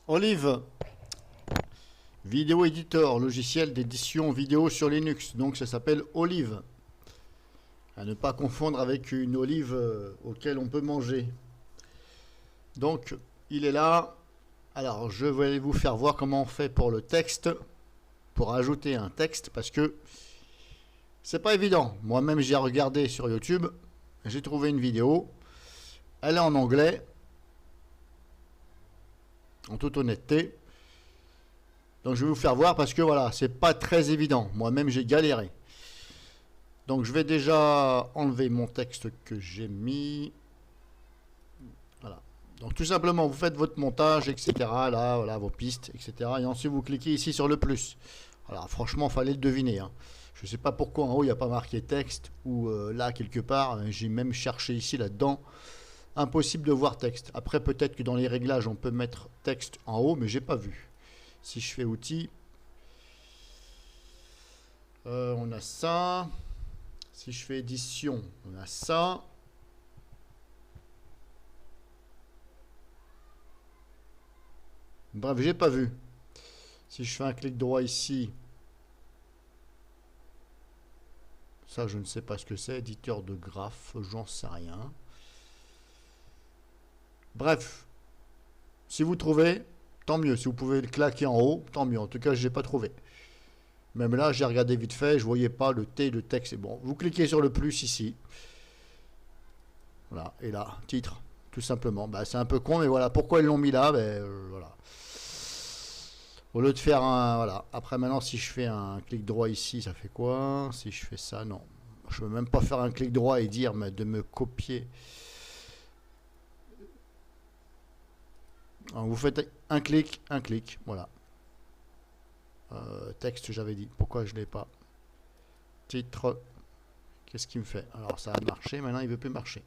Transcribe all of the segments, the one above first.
Olive, vidéo éditeur, logiciel d'édition vidéo sur Linux. Donc ça s'appelle Olive. À ne pas confondre avec une olive auquel on peut manger. Donc il est là. Alors je vais vous faire voir comment on fait pour le texte, pour ajouter un texte, parce que c'est pas évident. Moi-même j'ai regardé sur YouTube, j'ai trouvé une vidéo. Elle est en anglais. En toute honnêteté. Donc je vais vous faire voir parce que voilà, c'est pas très évident. Moi-même j'ai galéré. Donc je vais déjà enlever mon texte que j'ai mis. Voilà. Donc tout simplement vous faites votre montage, etc. Là, voilà, vos pistes, etc. Et ensuite vous cliquez ici sur le plus. Alors franchement, fallait le deviner. Hein. Je sais pas pourquoi en haut il n'y a pas marqué texte ou là quelque part. J'ai même cherché ici là-dedans. Impossible de voir texte. Après peut-être que dans les réglages on peut mettre texte en haut, mais j'ai pas vu. Si je fais outils, on a ça. Si je fais édition, on a ça. Bref, j'ai pas vu. Si je fais un clic droit ici, ça je ne sais pas ce que c'est. Éditeur de graphes, j'en sais rien. Bref, si vous trouvez, tant mieux. Si vous pouvez le claquer en haut, tant mieux. En tout cas, je n'ai pas trouvé. Même là, j'ai regardé vite fait, je ne voyais pas le T, le texte, c'est bon. Vous cliquez sur le plus ici. Voilà, et là, titre, tout simplement. Bah, c'est un peu con, mais voilà. Pourquoi ils l'ont mis là? Voilà. Au lieu de faire un... Voilà. Après, maintenant, si je fais un clic droit ici, ça fait quoi? Si je fais ça, non. Je ne peux même pas faire un clic droit et dire de me copier. Alors, vous faites un clic, voilà. Texte, j'avais dit. Pourquoi je ne l'ai pas? Titre. Qu'est-ce qu'il me fait? Alors, ça a marché. Maintenant, il ne veut plus marcher.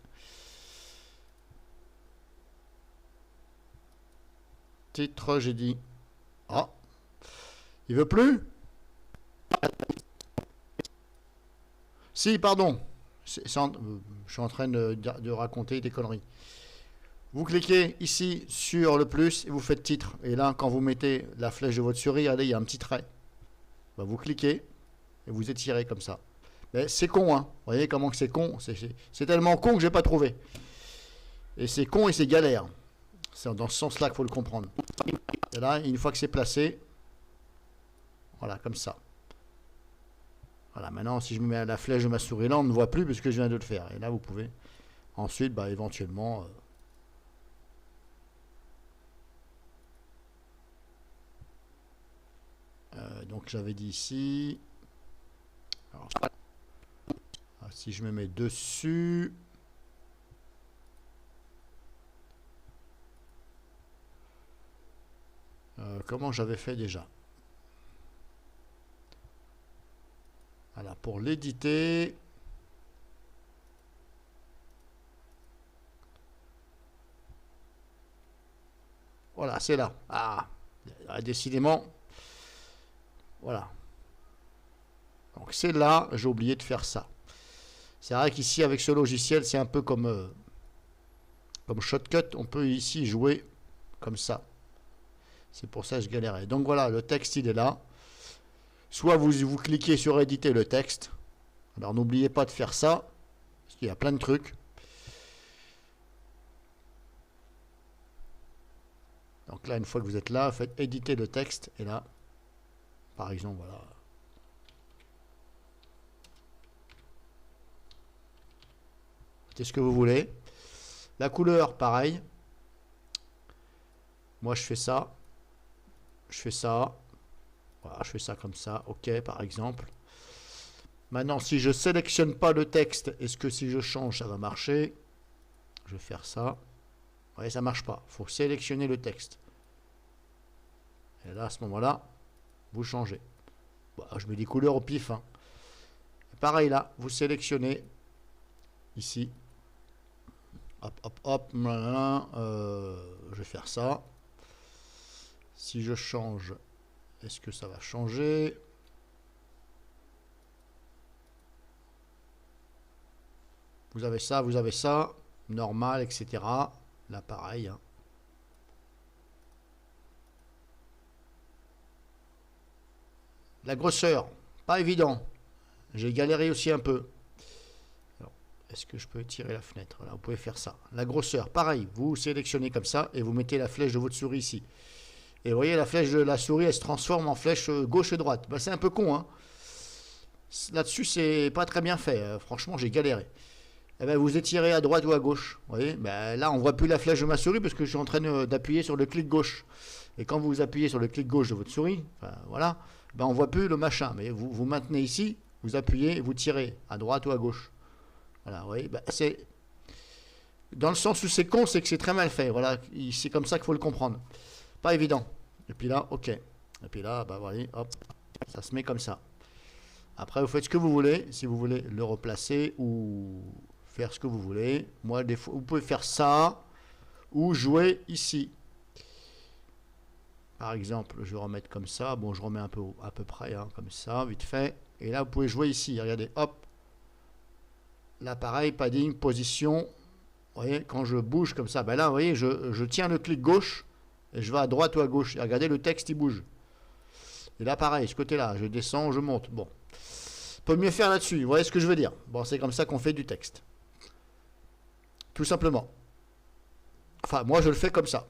Titre, j'ai dit. Ah. Il veut plus? Si, pardon. Je suis en train de raconter des conneries. Vous cliquez ici sur le plus et vous faites titre. Et là, quand vous mettez la flèche de votre souris, regardez, il y a un petit trait. Bah, vous cliquez et vous étirez comme ça. Mais c'est con, hein. Vous voyez comment que c'est con? C'est tellement con que j'ai pas trouvé. Et c'est con et c'est galère. C'est dans ce sens-là qu'il faut le comprendre. Et là, une fois que c'est placé, voilà, comme ça. Voilà, maintenant, si je me mets à la flèche de ma souris là, on ne voit plus puisque je viens de le faire. Et là, vous pouvez ensuite, bah, éventuellement... donc j'avais dit ici. Alors, si je me mets dessus. Comment j'avais fait déjà? Voilà, pour l'éditer. Voilà, c'est là. Ah, décidément. Voilà. Donc c'est là, j'ai oublié de faire ça. C'est vrai qu'ici avec ce logiciel, c'est un peu comme Shotcut, on peut ici jouer comme ça. C'est pour ça que je galérais. Donc voilà, le texte il est là. Soit vous cliquez sur éditer le texte. Alors n'oubliez pas de faire ça, parce qu'il y a plein de trucs. Donc là, une fois que vous êtes là, faites éditer le texte, et là, par exemple, voilà. C'est ce que vous voulez. La couleur, pareil. Moi, je fais ça. Je fais ça. Voilà, je fais ça comme ça. OK, par exemple. Maintenant, si je sélectionne pas le texte, est-ce que si je change, ça va marcher? Je vais faire ça. Vous voyez, ça marche pas. Il faut sélectionner le texte. Et là, à ce moment-là, vous changez. Bon, je mets des couleurs au pif. Hein. Pareil là, vous sélectionnez ici. Hop, hop, hop. Je vais faire ça. Si je change, est-ce que ça va changer? Vous avez ça, normal, etc. Là, pareil. Hein. La grosseur, pas évident. J'ai galéré aussi un peu. Est-ce que je peux tirer la fenêtre? Voilà, vous pouvez faire ça. La grosseur, pareil, vous sélectionnez comme ça et vous mettez la flèche de votre souris ici. Et vous voyez, la flèche de la souris, elle se transforme en flèche gauche et droite. Ben, c'est un peu con, hein. Là-dessus, c'est pas très bien fait. Franchement, j'ai galéré. Eh ben, vous étirez à droite ou à gauche. Vous voyez, ben, là, on ne voit plus la flèche de ma souris parce que je suis en train d'appuyer sur le clic gauche. Et quand vous appuyez sur le clic gauche de votre souris, enfin, voilà, ben, on ne voit plus le machin. Mais vous maintenez ici, vous appuyez et vous tirez à droite ou à gauche. Voilà, vous voyez, ben, c'est... Dans le sens où c'est con, c'est que c'est très mal fait. Voilà, c'est comme ça qu'il faut le comprendre. Pas évident. Et puis là, ok. Et puis là, bah voilà, hop, ça se met comme ça. Après, vous faites ce que vous voulez. Si vous voulez le replacer ou faire ce que vous voulez. Moi, des fois, vous pouvez faire ça ou jouer ici. Par exemple, je vais remettre comme ça. Bon, je remets un peu à peu près, hein, comme ça, vite fait. Et là, vous pouvez jouer ici. Regardez, hop. Là, pareil, padding, position. Vous voyez, quand je bouge comme ça, ben là, vous voyez, je tiens le clic gauche et je vais à droite ou à gauche. Et regardez, le texte, il bouge. Et là, pareil, ce côté-là, je descends, je monte. Bon. On peut mieux faire là-dessus. Vous voyez ce que je veux dire? Bon, c'est comme ça qu'on fait du texte. Tout simplement. Enfin, moi, je le fais comme ça.